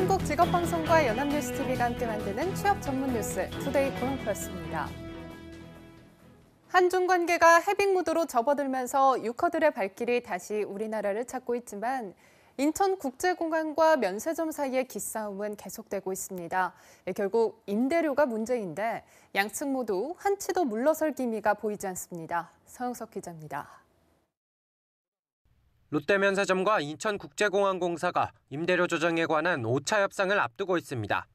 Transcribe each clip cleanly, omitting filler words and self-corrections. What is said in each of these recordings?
한국직업방송과 연합뉴스TV가 함께 만드는 취업 전문 뉴스 투데이 고용플러스입니다. 한중 관계가 해빙 무드로 접어들면서 유커들의 발길이 다시 우리나라를 찾고 있지만 인천국제공항과 면세점 사이의 기싸움은 계속되고 있습니다. 결국 임대료가 문제인데 양측 모두 한치도 물러설 기미가 보이지 않습니다. 서영석 기자입니다. 롯데면세점과 인천국제공항공사가 임대료 조정에 관한 5차 협상을 앞두고 있습니다.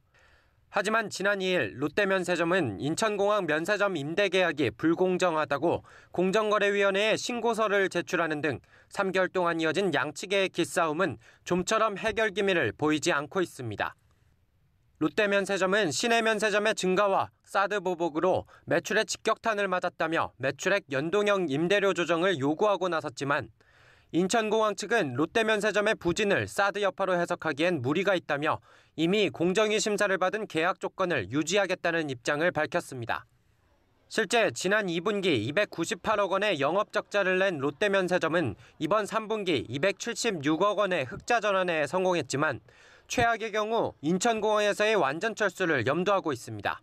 하지만 지난 2일 롯데면세점은 인천공항 면세점 임대 계약이 불공정하다고 공정거래위원회에 신고서를 제출하는 등 3개월 동안 이어진 양측의 기싸움은 좀처럼 해결 기미를 보이지 않고 있습니다. 롯데면세점은 시내면세점의 증가와 사드 보복으로 매출에 직격탄을 맞았다며 매출액 연동형 임대료 조정을 요구하고 나섰지만 인천공항 측은 롯데면세점의 부진을 사드 여파로 해석하기엔 무리가 있다며 이미 공정위 심사를 받은 계약 조건을 유지하겠다는 입장을 밝혔습니다. 실제 지난 2분기 298억 원의 영업 적자를 낸 롯데면세점은 이번 3분기 276억 원의 흑자 전환에 성공했지만 최악의 경우 인천공항에서의 완전 철수를 염두하고 있습니다.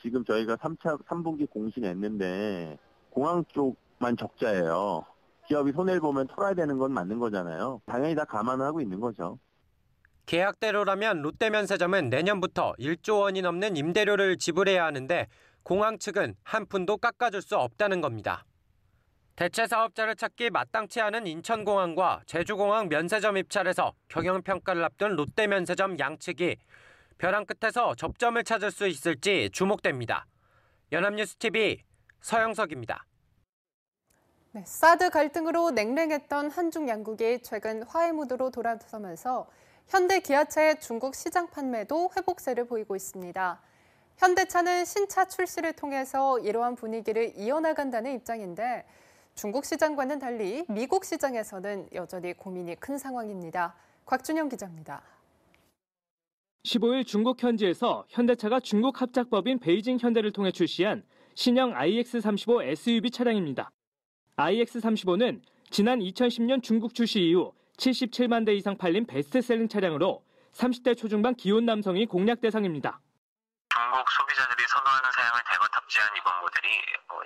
지금 저희가 3분기 공시냈는데 공항 쪽만 적자예요. 기업이 손해를 보면 털어야 되는 건 맞는 거잖아요. 당연히 다 감안을 하고 있는 거죠. 계약대로라면 롯데면세점은 내년부터 1조 원이 넘는 임대료를 지불해야 하는데 공항 측은 한 푼도 깎아줄 수 없다는 겁니다. 대체 사업자를 찾기 마땅치 않은 인천공항과 제주공항 면세점 입찰에서 경영평가를 앞둔 롯데면세점 양측이 벼랑 끝에서 접점을 찾을 수 있을지 주목됩니다. 연합뉴스TV 서영석입니다. 사드 갈등으로 냉랭했던 한중 양국이 최근 화해 무드로 돌아서면서 현대 기아차의 중국 시장 판매도 회복세를 보이고 있습니다. 현대차는 신차 출시를 통해서 이러한 분위기를 이어나간다는 입장인데 중국 시장과는 달리 미국 시장에서는 여전히 고민이 큰 상황입니다. 곽준영 기자입니다. 15일 중국 현지에서 현대차가 중국 합작법인 베이징 현대를 통해 출시한 신형 iX35 SUV 차량입니다. iX35는 지난 2010년 중국 출시 이후 77만 대 이상 팔린 베스트셀링 차량으로 30대 초중반 기혼 남성이 공략 대상입니다. 중국 소비자들이 선호하는 사양을 대거 탑재한 이번 모델이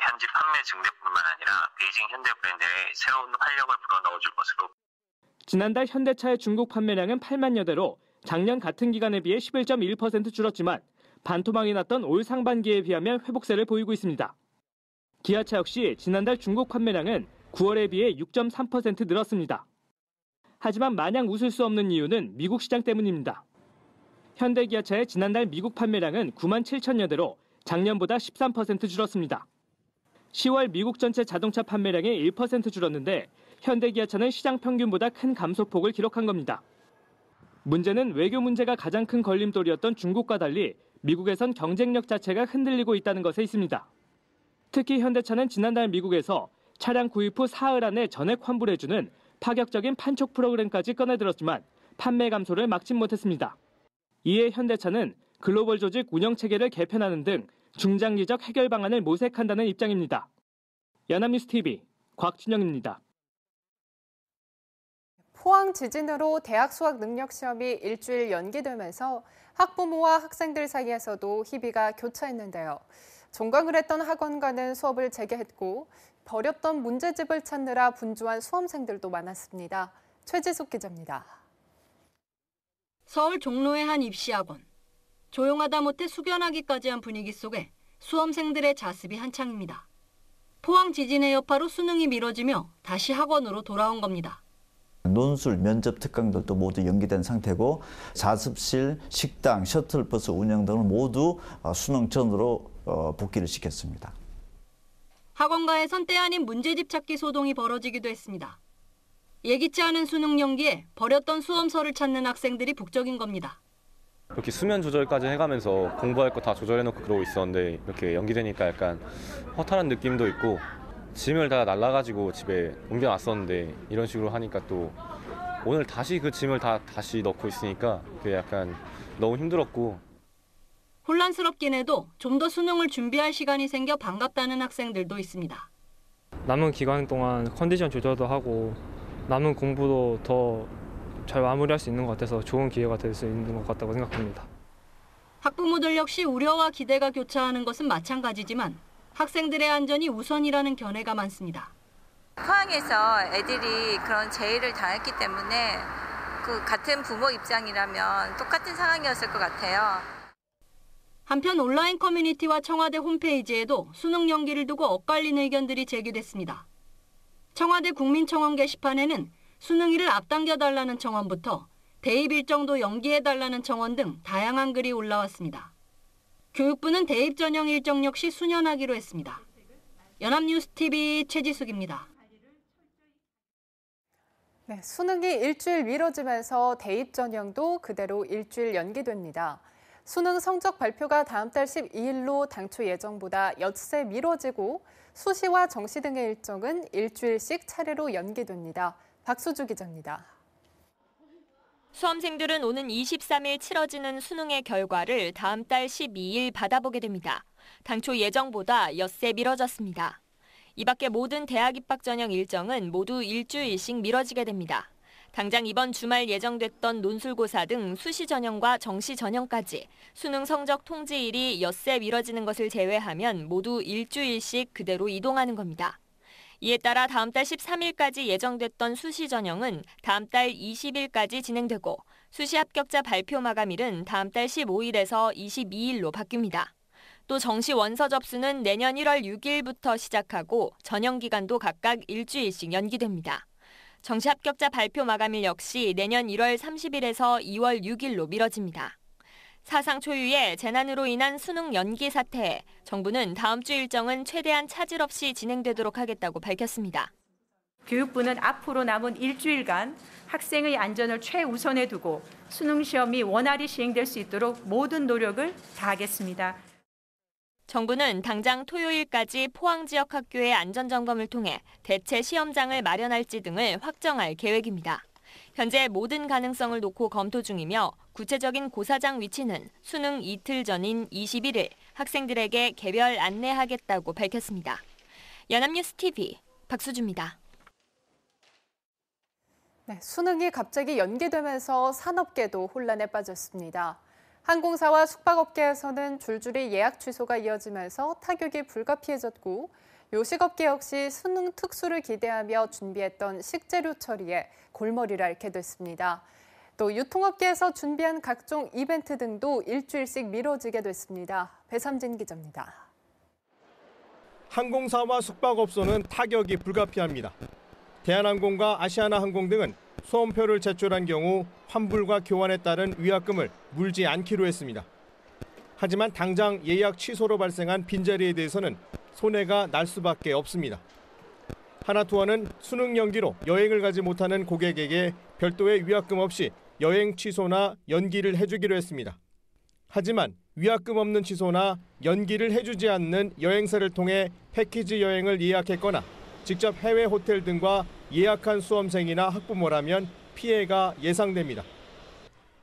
현지 판매 증대뿐만 아니라 베이징 현대 브랜드에 새로운 활력을 불어넣어줄 것으로. 지난달 현대차의 중국 판매량은 8만여 대로 작년 같은 기간에 비해 11.1% 줄었지만 반토막이 났던 올 상반기에 비하면 회복세를 보이고 있습니다. 기아차 역시 지난달 중국 판매량은 9월에 비해 6.3% 늘었습니다. 하지만 마냥 웃을 수 없는 이유는 미국 시장 때문입니다. 현대기아차의 지난달 미국 판매량은 9만 7천여 대로 작년보다 13% 줄었습니다. 10월 미국 전체 자동차 판매량이 1% 줄었는데 현대기아차는 시장 평균보다 큰 감소폭을 기록한 겁니다. 문제는 외교 문제가 가장 큰 걸림돌이었던 중국과 달리 미국에선 경쟁력 자체가 흔들리고 있다는 것에 있습니다. 특히 현대차는 지난달 미국에서 차량 구입 후 사흘 안에 전액 환불해주는 파격적인 판촉 프로그램까지 꺼내들었지만 판매 감소를 막지 못했습니다. 이에 현대차는 글로벌 조직 운영 체계를 개편하는 등 중장기적 해결 방안을 모색한다는 입장입니다. 연합뉴스TV 곽준영입니다. 포항 지진으로 대학 수학 능력 시험이 일주일 연기되면서 학부모와 학생들 사이에서도 희비가 교차했는데요. 종강을 했던 학원과는 수업을 재개했고 버렸던 문제집을 찾느라 분주한 수험생들도 많았습니다. 최지숙 기자입니다. 서울 종로의 한 입시학원. 조용하다 못해 숙연하기까지 한 분위기 속에 수험생들의 자습이 한창입니다. 포항 지진의 여파로 수능이 미뤄지며 다시 학원으로 돌아온 겁니다. 논술, 면접 특강들도 모두 연기된 상태고 자습실, 식당, 셔틀버스 운영 등을 모두 수능 전으로 복귀를 시켰습니다. 학원가에선 때 아닌 문제집 찾기 소동이 벌어지기도 했습니다. 예기치 않은 수능 연기에 버렸던 수험서를 찾는 학생들이 북적인 겁니다. 이렇게 수면 조절까지 해가면서 공부할 거 다 조절해놓고 그러고 있었는데 이렇게 연기되니까 약간 허탈한 느낌도 있고 짐을 다 날라가지고 집에 옮겨놨었는데 이런 식으로 하니까 또 오늘 다시 그 짐을 다시 넣고 있으니까 그게 약간 너무 힘들었고. 혼란스럽긴 해도 좀 더 수능을 준비할 시간이 생겨 반갑다는 학생들도 있습니다. 남은 기간 동안 컨디션 조절도 하고 남은 공부도 더 잘 마무리할 수 있는 것 같아서 좋은 기회가 될 수 있는 것 같다고 생각합니다. 학부모들 역시 우려와 기대가 교차하는 것은 마찬가지지만 학생들의 안전이 우선이라는 견해가 많습니다. 포항에서 애들이 그런 재해를 당했기 때문에 그 같은 부모 입장이라면 똑같은 상황이었을 것 같아요. 한편 온라인 커뮤니티와 청와대 홈페이지에도 수능 연기를 두고 엇갈린 의견들이 제기됐습니다. 청와대 국민청원 게시판에는 수능일을 앞당겨달라는 청원부터 대입 일정도 연기해달라는 청원 등 다양한 글이 올라왔습니다. 교육부는 대입 전형 일정 역시 수년하기로 했습니다. 연합뉴스TV 최지숙입니다. 네, 수능이 일주일 미뤄지면서 대입 전형도 그대로 일주일 연기됩니다. 수능 성적 발표가 다음 달 12일로 당초 예정보다 엿새 미뤄지고 수시와 정시 등의 일정은 일주일씩 차례로 연기됩니다. 박수주 기자입니다. 수험생들은 오는 23일 치러지는 수능의 결과를 다음 달 12일 받아보게 됩니다. 당초 예정보다 엿새 미뤄졌습니다. 이 밖에 모든 대학 입학 전형 일정은 모두 일주일씩 미뤄지게 됩니다. 당장 이번 주말 예정됐던 논술고사 등 수시 전형과 정시 전형까지 수능 성적 통지일이 엿새 미뤄지는 것을 제외하면 모두 일주일씩 그대로 이동하는 겁니다. 이에 따라 다음 달 13일까지 예정됐던 수시 전형은 다음 달 20일까지 진행되고 수시 합격자 발표 마감일은 다음 달 15일에서 22일로 바뀝니다. 또 정시 원서 접수는 내년 1월 6일부터 시작하고 전형 기간도 각각 일주일씩 연기됩니다. 정시 합격자 발표 마감일 역시 내년 1월 30일에서 2월 6일로 미뤄집니다. 사상 초유의 재난으로 인한 수능 연기 사태에 정부는 다음 주 일정은 최대한 차질 없이 진행되도록 하겠다고 밝혔습니다. 교육부는 앞으로 남은 일주일간 학생의 안전을 최우선에 두고 수능 시험이 원활히 시행될 수 있도록 모든 노력을 다하겠습니다. 정부는 당장 토요일까지 포항 지역 학교의 안전점검을 통해 대체 시험장을 마련할지 등을 확정할 계획입니다. 현재 모든 가능성을 놓고 검토 중이며 구체적인 고사장 위치는 수능 이틀 전인 21일 학생들에게 개별 안내하겠다고 밝혔습니다. 연합뉴스TV 박수주입니다. 네, 수능이 갑자기 연기되면서 산업계도 혼란에 빠졌습니다. 항공사와 숙박업계에서는 줄줄이 예약 취소가 이어지면서 타격이 불가피해졌고 요식업계 역시 수능 특수를 기대하며 준비했던 식재료 처리에 골머리를 앓게 됐습니다. 또 유통업계에서 준비한 각종 이벤트 등도 일주일씩 미뤄지게 됐습니다. 배삼진 기자입니다. 항공사와 숙박업소는 타격이 불가피합니다. 대한항공과 아시아나항공 등은 수험표를 제출한 경우 환불과 교환에 따른 위약금을 물지 않기로 했습니다. 하지만 당장 예약 취소로 발생한 빈자리에 대해서는 손해가 날 수밖에 없습니다. 하나투어는 수능 연기로 여행을 가지 못하는 고객에게 별도의 위약금 없이 여행 취소나 연기를 해주기로 했습니다. 하지만 위약금 없는 취소나 연기를 해주지 않는 여행사를 통해 패키지 여행을 예약했거나 직접 해외 호텔 등과 예약한 수험생이나 학부모라면 피해가 예상됩니다.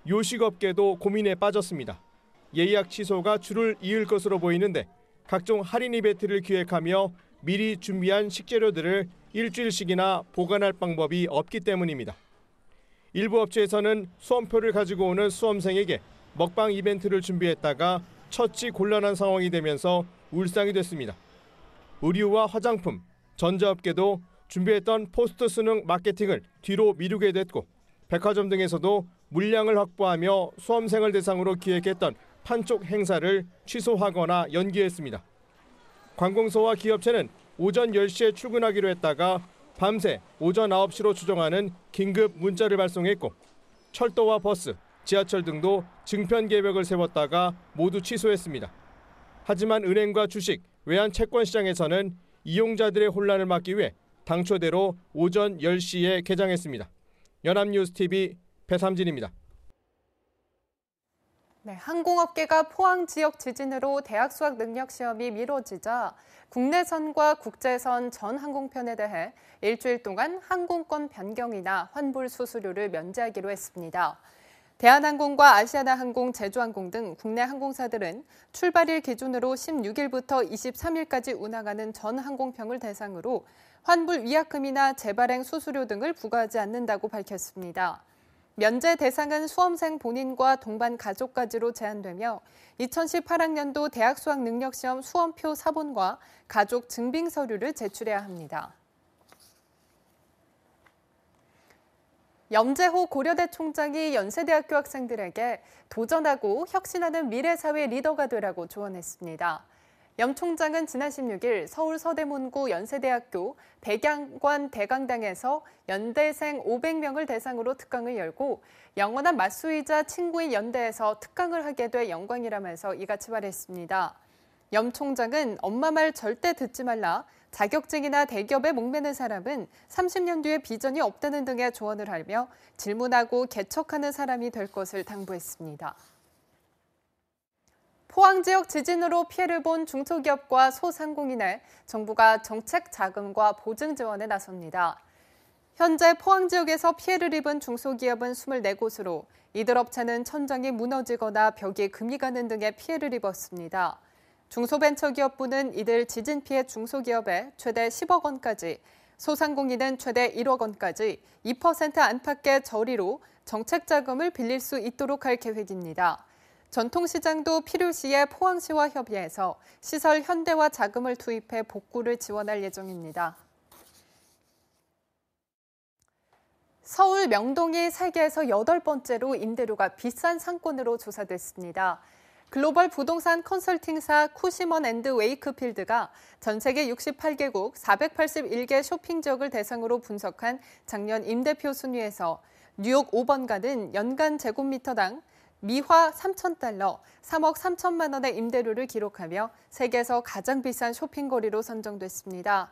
요식업계도 고민에 빠졌습니다. 예약 취소가 줄을 이을 것으로 보이는데 각종 할인 이벤트를 기획하며 미리 준비한 식재료들을 일주일씩이나 보관할 방법이 없기 때문입니다. 일부 업체에서는 수험표를 가지고 오는 수험생에게 먹방 이벤트를 준비했다가 처치 곤란한 상황이 되면서 울상이 됐습니다. 의류와 화장품, 전자업계도 준비했던 포스트 수능 마케팅을 뒤로 미루게 됐고 백화점 등에서도 물량을 확보하며 수험생을 대상으로 기획했던 판촉 행사를 취소하거나 연기했습니다. 관공서와 기업체는 오전 10시에 출근하기로 했다가 밤새 오전 9시로 추정하는 긴급 문자를 발송했고 철도와 버스, 지하철 등도 증편 계획을 세웠다가 모두 취소했습니다. 하지만 은행과 주식, 외환 채권 시장에서는 이용자들의 혼란을 막기 위해 당초대로 오전 10시에 개장했습니다. 연합뉴스TV 배삼진입니다. 네, 항공업계가 포항 지역 지진으로 대학 수학 능력 시험이 미뤄지자 국내선과 국제선 전 항공편에 대해 일주일 동안 항공권 변경이나 환불 수수료를 면제하기로 했습니다. 대한항공과 아시아나항공, 제주항공 등 국내 항공사들은 출발일 기준으로 16일부터 23일까지 운항하는 전 항공편을 대상으로 환불 위약금이나 재발행 수수료 등을 부과하지 않는다고 밝혔습니다. 면제 대상은 수험생 본인과 동반 가족까지로 제한되며 2018학년도 대학 수학 능력시험 수험표 사본과 가족 증빙 서류를 제출해야 합니다. 염재호 고려대 총장이 연세대학교 학생들에게 도전하고 혁신하는 미래사회 리더가 되라고 조언했습니다. 염 총장은 지난 16일 서울 서대문구 연세대학교 백양관 대강당에서 연대생 500명을 대상으로 특강을 열고 영원한 맞수이자 친구인 연대에서 특강을 하게 돼 영광이라면서 이같이 말했습니다. 염 총장은 엄마 말 절대 듣지 말라, 자격증이나 대기업에 목매는 사람은 30년 뒤에 비전이 없다는 등의 조언을 하며 질문하고 개척하는 사람이 될 것을 당부했습니다. 포항 지역 지진으로 피해를 본 중소기업과 소상공인에 정부가 정책 자금과 보증 지원에 나섭니다. 현재 포항 지역에서 피해를 입은 중소기업은 24곳으로 이들 업체는 천장이 무너지거나 벽이 금이 가는 등의 피해를 입었습니다. 중소벤처기업부는 이들 지진 피해 중소기업에 최대 10억 원까지, 소상공인은 최대 1억 원까지 2% 안팎의 저리로 정책 자금을 빌릴 수 있도록 할 계획입니다. 전통시장도 필요시에 포항시와 협의해서 시설 현대화 자금을 투입해 복구를 지원할 예정입니다. 서울 명동이 세계에서 8번째로 임대료가 비싼 상권으로 조사됐습니다. 글로벌 부동산 컨설팅사 쿠시먼 앤드 웨이크필드가 전 세계 68개국 481개 쇼핑 지역을 대상으로 분석한 작년 임대표 순위에서 뉴욕 5번가는 연간 제곱미터당 미화 3,000달러, 3억 3천만 원의 임대료를 기록하며 세계에서 가장 비싼 쇼핑거리로 선정됐습니다.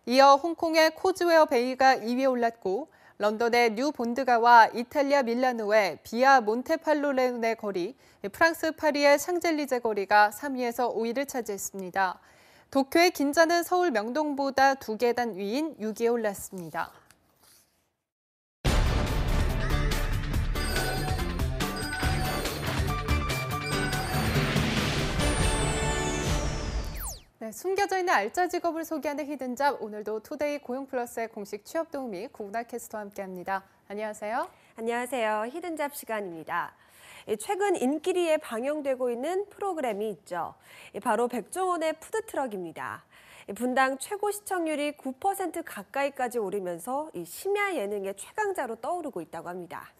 이어 홍콩의 코즈웨어 베이가 2위에 올랐고 런던의 뉴 본드가와 이탈리아 밀라노의 비아 몬테팔로레의 거리, 프랑스 파리의 샹젤리제 거리가 3위에서 5위를 차지했습니다. 도쿄의 긴자는 서울 명동보다 2계단 위인 6위에 올랐습니다. 네, 숨겨져 있는 알짜 직업을 소개하는 히든잡, 오늘도 투데이 고용플러스의 공식 취업 도우미 구은하 캐스터와 함께합니다. 안녕하세요. 안녕하세요. 히든잡 시간입니다. 최근 인기리에 방영되고 있는 프로그램이 있죠. 바로 백종원의 푸드트럭입니다. 분당 최고 시청률이 9% 가까이까지 오르면서 심야 예능의 최강자로 떠오르고 있다고 합니다.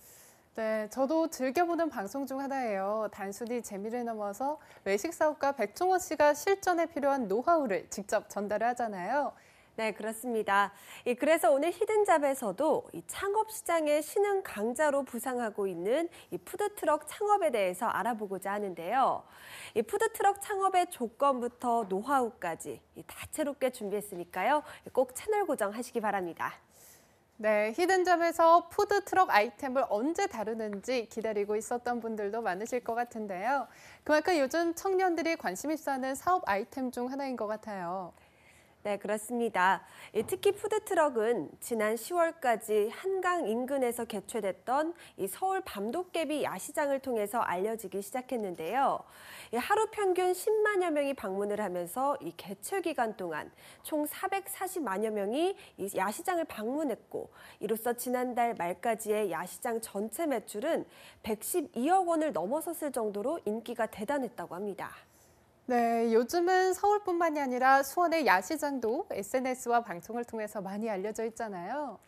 네, 저도 즐겨보는 방송 중 하나예요. 단순히 재미를 넘어서 외식 사업가 백종원 씨가 실전에 필요한 노하우를 직접 전달을 하잖아요. 네, 그렇습니다. 그래서 오늘 히든잡에서도 창업 시장의 신흥 강자로 부상하고 있는 푸드트럭 창업에 대해서 알아보고자 하는데요. 푸드트럭 창업의 조건부터 노하우까지 다채롭게 준비했으니까요. 꼭 채널 고정하시기 바랍니다. 네, 히든잡에서 푸드트럭 아이템을 언제 다루는지 기다리고 있었던 분들도 많으실 것 같은데요. 그만큼 요즘 청년들이 관심 있어 하는 사업 아이템 중 하나인 것 같아요. 네, 그렇습니다. 특히 푸드트럭은 지난 10월까지 한강 인근에서 개최됐던 서울 밤도깨비 야시장을 통해서 알려지기 시작했는데요. 하루 평균 10만여 명이 방문을 하면서 이 개최 기간 동안 총 440만여 명이 이 야시장을 방문했고, 이로써 지난달 말까지의 야시장 전체 매출은 112억 원을 넘어섰을 정도로 인기가 대단했다고 합니다. 네, 요즘은 서울뿐만이 아니라 수원의 야시장도 SNS와 방송을 통해서 많이 알려져 있잖아요.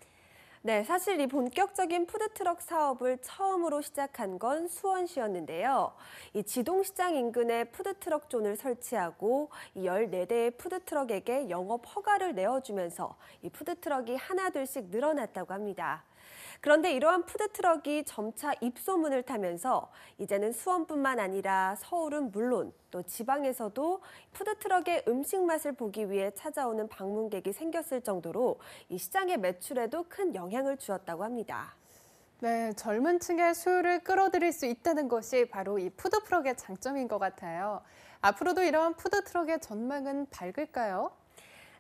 네, 사실 이 본격적인 푸드트럭 사업을 처음으로 시작한 건 수원시였는데요. 이 지동시장 인근에 푸드트럭 존을 설치하고 이 14대의 푸드트럭에게 영업 허가를 내어주면서 이 푸드트럭이 하나둘씩 늘어났다고 합니다. 그런데 이러한 푸드트럭이 점차 입소문을 타면서 이제는 수원뿐만 아니라 서울은 물론 또 지방에서도 푸드트럭의 음식 맛을 보기 위해 찾아오는 방문객이 생겼을 정도로 이 시장의 매출에도 큰 영향을 주었다고 합니다. 네, 젊은 층의 수요를 끌어들일 수 있다는 것이 바로 이 푸드트럭의 장점인 것 같아요. 앞으로도 이러한 푸드트럭의 전망은 밝을까요?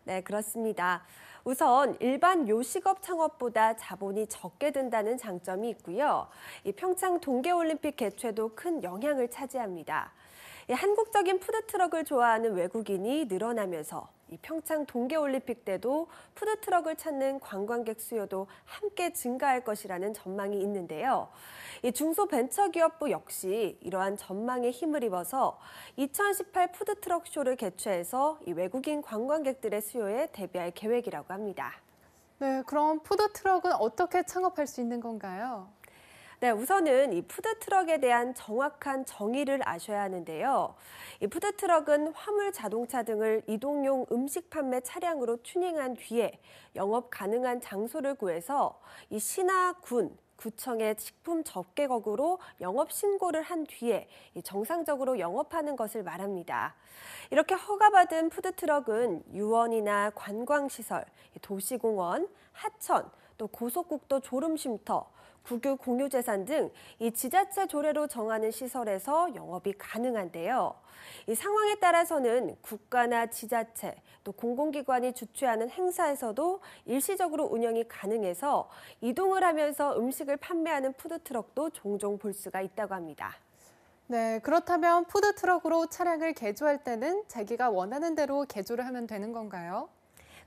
네, 그렇습니다. 우선 일반 요식업 창업보다 자본이 적게 든다는 장점이 있고요. 이 평창 동계올림픽 개최도 큰 영향을 차지합니다. 한국적인 푸드트럭을 좋아하는 외국인이 늘어나면서 이 평창 동계올림픽 때도 푸드트럭을 찾는 관광객 수요도 함께 증가할 것이라는 전망이 있는데요. 이 중소벤처기업부 역시 이러한 전망에 힘을 입어서 2018 푸드트럭 쇼를 개최해서 이 외국인 관광객들의 수요에 대비할 계획이라고 합니다. 네, 그럼 푸드트럭은 어떻게 창업할 수 있는 건가요? 네, 우선은 이 푸드트럭에 대한 정확한 정의를 아셔야 하는데요. 이 푸드트럭은 화물 자동차 등을 이동용 음식 판매 차량으로 튜닝한 뒤에 영업 가능한 장소를 구해서 이 시나 군, 구청의 식품 접객역으로 영업 신고를 한 뒤에 정상적으로 영업하는 것을 말합니다. 이렇게 허가받은 푸드트럭은 유원이나 관광시설, 도시공원, 하천, 또 고속국도 졸음쉼터, 국유 공유재산 등 이 지자체 조례로 정하는 시설에서 영업이 가능한데요. 이 상황에 따라서는 국가나 지자체, 또 공공기관이 주최하는 행사에서도 일시적으로 운영이 가능해서 이동을 하면서 음식을 판매하는 푸드트럭도 종종 볼 수가 있다고 합니다. 네, 그렇다면 푸드트럭으로 차량을 개조할 때는 자기가 원하는 대로 개조를 하면 되는 건가요?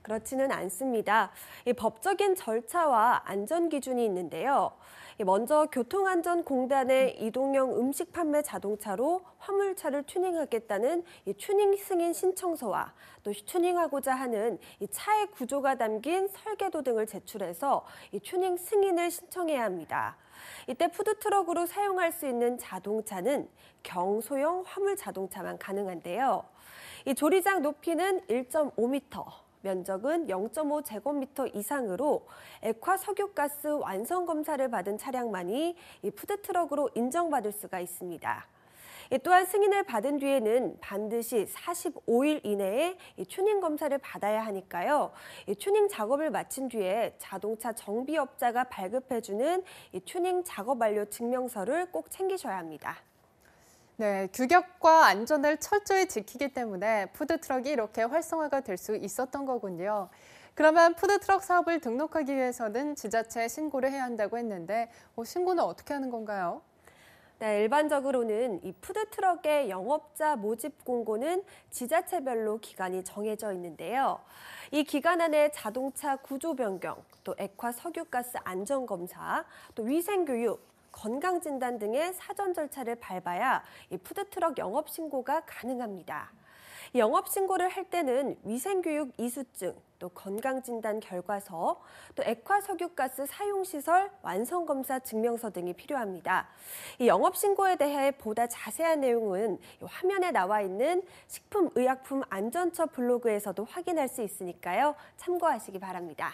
그렇지는 않습니다. 이 법적인 절차와 안전 기준이 있는데요. 먼저 교통안전공단의 이동형 음식 판매 자동차로 화물차를 튜닝하겠다는 이 튜닝 승인 신청서와 또 튜닝하고자 하는 이 차의 구조가 담긴 설계도 등을 제출해서 이 튜닝 승인을 신청해야 합니다. 이때 푸드트럭으로 사용할 수 있는 자동차는 경소형 화물 자동차만 가능한데요. 이 조리장 높이는 1.5m. 면적은 0.5제곱미터 이상으로 액화 석유가스 완성 검사를 받은 차량만이 이 푸드트럭으로 인정받을 수가 있습니다. 또한 승인을 받은 뒤에는 반드시 45일 이내에 이 튜닝 검사를 받아야 하니까요. 이 튜닝 작업을 마친 뒤에 자동차 정비업자가 발급해주는 이 튜닝 작업 완료 증명서를 꼭 챙기셔야 합니다. 네, 규격과 안전을 철저히 지키기 때문에 푸드트럭이 이렇게 활성화가 될 수 있었던 거군요. 그러면 푸드트럭 사업을 등록하기 위해서는 지자체에 신고를 해야 한다고 했는데 신고는 어떻게 하는 건가요? 네, 일반적으로는 이 푸드트럭의 영업자 모집 공고는 지자체별로 기간이 정해져 있는데요. 이 기간 안에 자동차 구조 변경, 또 액화 석유가스 안전 검사, 또 위생 교육, 건강진단 등의 사전 절차를 밟아야 이 푸드트럭 영업신고가 가능합니다. 영업신고를 할 때는 위생교육 이수증, 또 건강진단 결과서, 또 액화석유가스 사용시설 완성검사 증명서 등이 필요합니다. 이 영업신고에 대해 보다 자세한 내용은 화면에 나와 있는 식품의약품안전처 블로그에서도 확인할 수 있으니까요. 참고하시기 바랍니다.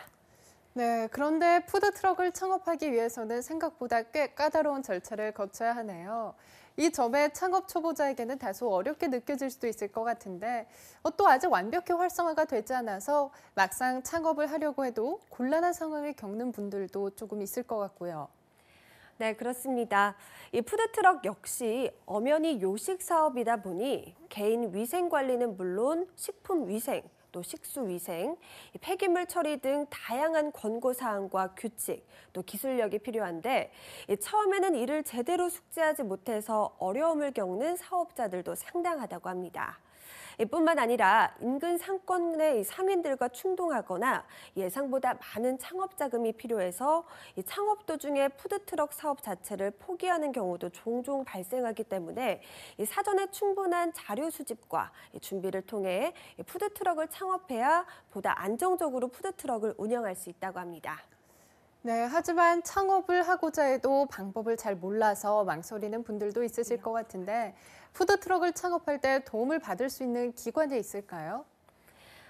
네, 그런데 푸드트럭을 창업하기 위해서는 생각보다 꽤 까다로운 절차를 거쳐야 하네요. 이 점에 창업 초보자에게는 다소 어렵게 느껴질 수도 있을 것 같은데 또 아직 완벽히 활성화가 되지 않아서 막상 창업을 하려고 해도 곤란한 상황을 겪는 분들도 조금 있을 것 같고요. 네, 그렇습니다. 이 푸드트럭 역시 엄연히 요식 사업이다 보니 개인 위생 관리는 물론 식품 위생, 또 식수위생, 폐기물 처리 등 다양한 권고사항과 규칙, 또 기술력이 필요한데 처음에는 이를 제대로 숙지하지 못해서 어려움을 겪는 사업자들도 상당하다고 합니다. 뿐만 아니라 인근 상권의 상인들과 충동하거나 예상보다 많은 창업 자금이 필요해서 창업 도중에 푸드트럭 사업 자체를 포기하는 경우도 종종 발생하기 때문에 사전에 충분한 자료 수집과 준비를 통해 푸드트럭을 창업해야 보다 안정적으로 푸드트럭을 운영할 수 있다고 합니다. 네, 하지만 창업을 하고자 해도 방법을 잘 몰라서 망설이는 분들도 있으실 것 같은데 푸드트럭을 창업할 때 도움을 받을 수 있는 기관이 있을까요?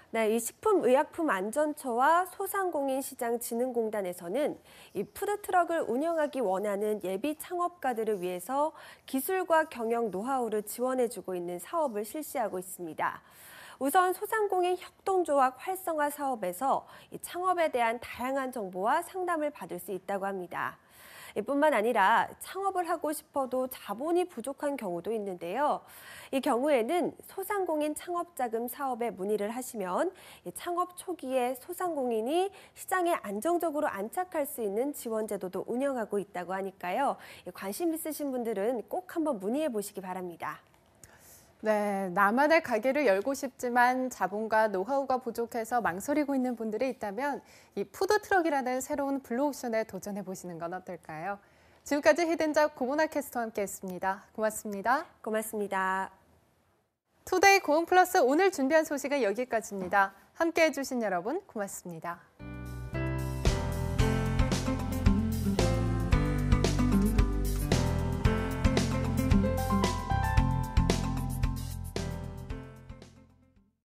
네, 이 식품의약품안전처와 소상공인시장진흥공단에서는 이 푸드트럭을 운영하기 원하는 예비 창업가들을 위해서 기술과 경영 노하우를 지원해주고 있는 사업을 실시하고 있습니다. 우선 소상공인 협동조합 활성화 사업에서 이 창업에 대한 다양한 정보와 상담을 받을 수 있다고 합니다. 뿐만 아니라 창업을 하고 싶어도 자본이 부족한 경우도 있는데요. 이 경우에는 소상공인 창업자금 사업에 문의를 하시면 창업 초기에 소상공인이 시장에 안정적으로 안착할 수 있는 지원 제도도 운영하고 있다고 하니까요. 관심 있으신 분들은 꼭 한번 문의해 보시기 바랍니다. 네, 나만의 가게를 열고 싶지만 자본과 노하우가 부족해서 망설이고 있는 분들이 있다면 이 푸드트럭이라는 새로운 블루오션에 도전해 보시는 건 어떨까요? 지금까지 히든잡 고보나 캐스터와 함께했습니다. 고맙습니다. 고맙습니다. 투데이 고흥 플러스 오늘 준비한 소식은 여기까지입니다. 함께해 주신 여러분 고맙습니다.